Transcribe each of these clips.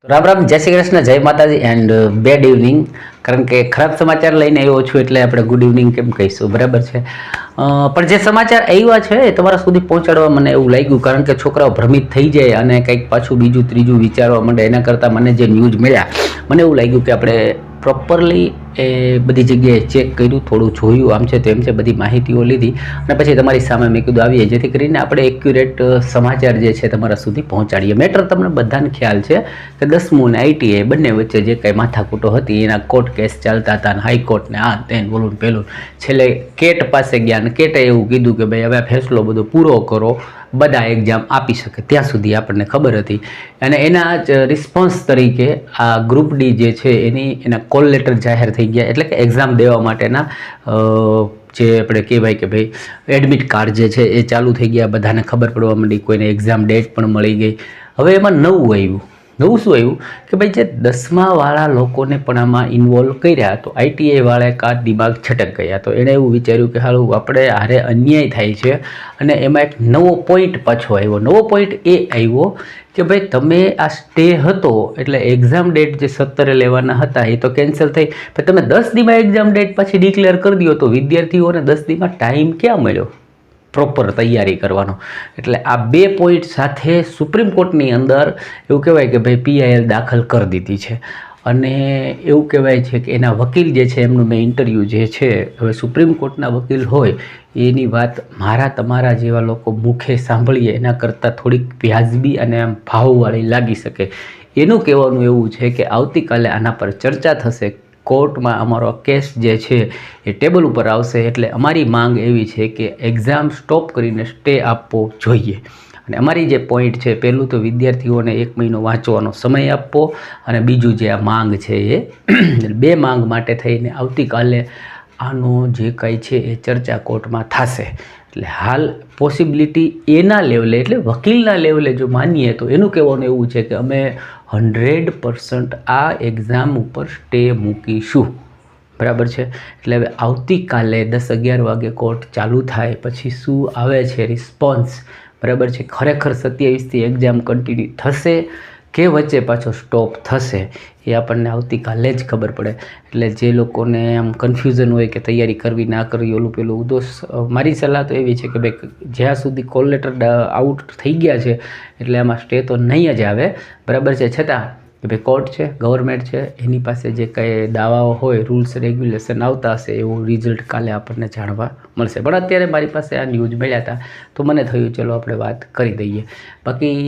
રામ રામ, જય શ્રી કૃષ્ણ, જય માતાજી એન્ડ બેડ ઇવનિંગ. કારણ કે ખરાબ સમાચાર લઈને આવ્યો છું એટલે આપણે ગુડ ઇવનિંગ કેમ કહીશું, બરાબર છે. પણ જે સમાચાર આવ્યા છે એ તમારા સુધી પહોંચાડવા મને એવું લાગ્યું, કારણ કે છોકરાઓ ભ્રમિત થઈ જાય અને કંઈક પાછું બીજું ત્રીજું વિચારવા માંડે. એના કરતાં મને જે ન્યૂઝ મળ્યા મને એવું લાગ્યું કે આપણે પ્રોપરલી એ બધી જગ્યાએ ચેક કર્યું, થોડું જોયું, આમ છે તેમ છે, બધી માહિતીઓ લીધી અને પછી તમારી સામે મેં કીધું આવીએ, જેથી કરીને આપણે એક્યુરેટ સમાચાર જે છે તમારા સુધી પહોંચાડીએ. મેટર તમને બધાને ખ્યાલ છે કે 10મું ને ITI બંને વચ્ચે જે કાંઈ માથાકૂટો હતી એના કોર્ટ કેસ ચાલતા હતા અને હાઈકોર્ટ ને આ તેન બોલું પેલું, છેલ્લે કેટ પાસે ગયા અને કેટે એવું કીધું કે ભાઈ હવે ફેસલો બધો પૂરો કરો, બધા એક્ઝામ આપી શકે. ત્યાં સુધી આપણને ખબર હતી અને એના જ રિસ્પોન્સ તરીકે આ ગ્રુપ ડી જે છે એના કોલ લેટર જાહેર થઈ ગયા. એટલે કે એક્ઝામ દેવા માટેના જે આપણે કહેવાય કે ભાઈ એડમિટ કાર્ડ જે છે એ ચાલુ થઈ ગયા, બધાને ખબર પડવા માંડી, કોઈને એક્ઝામ ડેટ પણ મળી ગઈ. હવે એમાં નવું આવ્યું શું આવ્યું કે ભાઈ જે 10માવાળા લોકોને પણ આમાં ઇન્વોલ્વ કર્યા, તો ITI વાળા કા દિમાગ છટક ગયા. તો એણે એવું વિચાર્યું કે હાલ આપણે હારે અન્યાય થાય છે અને એમાં એક નવો પોઈન્ટ પાછો આવ્યો. નવો પોઈન્ટ એ આવ્યો કે ભાઈ તમે આ સ્ટે હતો એટલે એક્ઝામ ડેટ જે 17 લેવાના હતા એ તો કેન્સલ થઈ, પણ તમે 10 દીમાં એક્ઝામ ડેટ પાછી ડિક્લેર કરી દો તો વિદ્યાર્થીઓને 10 દીમાં ટાઈમ ક્યાં મળ્યો પ્રોપર તૈયારી કરવાનો. એટલે આ બે પોઈન્ટ સાથે સુપ્રીમ કોર્ટની અંદર એવું કહેવાય કે ભાઈ PIL દાખલ કરી દીધી છે. અને એવું કહેવાય છે કે એના વકીલ જે છે એમનું મેં ઇન્ટરવ્યૂ જે છે, હવે સુપ્રીમ કોર્ટના વકીલ હોય એની વાત મારા તમારા જેવા લોકો મુખે સાંભળીએ એના કરતાં થોડીક વ્યાજબી અને આમ ભાવવાળી લાગી શકે. એનું કહેવાનું એવું છે કે આવતીકાલે આના પર ચર્ચા થશે, કોર્ટમાં અમારો કેસ જે છે એ ટેબલ ઉપર આવશે. એટલે અમારી માંગ એવી છે કે એક્ઝામ સ્ટોપ કરીને સ્ટે આપવો જોઈએ. અને અમારી જે પોઈન્ટ છે, પહેલું તો વિદ્યાર્થીઓને 1 મહિનો વાંચવાનો સમય આપવો અને બીજું જે આ માંગ છે એ બે માંગ માટે થઈને આવતીકાલે આનો જે કંઈ છે એ ચર્ચા કોર્ટમાં થશે. એટલે હાલ પોસિબિલિટી એના લેવલે એટલે વકીલના લેવલે જો માનીએ તો એનું કહેવાનું એવું છે કે અમે 100% આ એક્ઝામ ઉપર સ્ટે મૂકીશું, બરાબર છે. એટલે હવે આવતીકાલે 10-11 વાગે કોર્ટ ચાલુ થાય પછી શું આવે છે રિસ્પોન્સ, બરાબર છે, ખરેખર 27થી એક્ઝામ કન્ટિન્યુ થશે કે વચ્ચે પાછો સ્ટોપ થશે એ આપણને આવતીકાલે જ ખબર પડે. એટલે જે લોકોને આમ કન્ફ્યુઝન હોય કે તૈયારી કરવી ના કરવી ઓલું પેલું, દોસ્ત મારી સલાહ તો એવી છે કે ભાઈ જ્યાં સુધી કોલ લેટર આઉટ થઈ ગયા છે એટલે આમાં સ્ટે તો નહીં જ આવે, બરાબર છે. છતાં કે ભાઈ કોર્ટ છે, ગવર્મેન્ટ છે, એની પાસે જે કંઈ દાવાઓ હોય, રૂલ્સ રેગ્યુલેશન આવતા હશે એવું રિઝલ્ટ કાલે આપણને જાણવા મળશે. પણ અત્યારે મારી પાસે આ ન્યૂઝ મળ્યા હતા તો મને થયું ચલો આપણે વાત કરી દઈએ. બાકી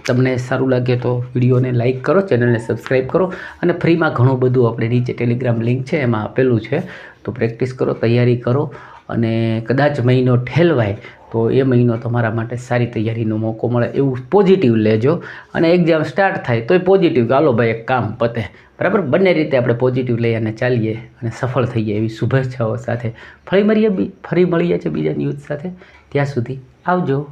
તમને સારું લાગે તો વિડીયોને લાઇક કરો, ચેનલને સબસ્ક્રાઈબ કરો અને ફ્રીમાં ઘણું બધું આપણે નીચે ટેલિગ્રામ લિંક છે એમાં આપેલું છે, તો પ્રેક્ટિસ કરો, તૈયારી કરો અને કદાચ મહિનો ઠેલવાય તો એ મહિનો તમારા માટે સારી તૈયારીનો મોકો મળે એવું પોઝિટિવ લેજો. અને એક્ઝામ સ્ટાર્ટ થાય તોય પોઝિટિવ કે હાલો ભાઈ એક કામ પતે, બરાબર. બંને રીતે આપણે પોઝિટિવ લઈ અને ચાલીએ અને સફળ થઈએ એવી શુભેચ્છાઓ સાથે ફરી મળીએ છે બીજા ન્યૂઝ સાથે. ત્યાં સુધી આવજો.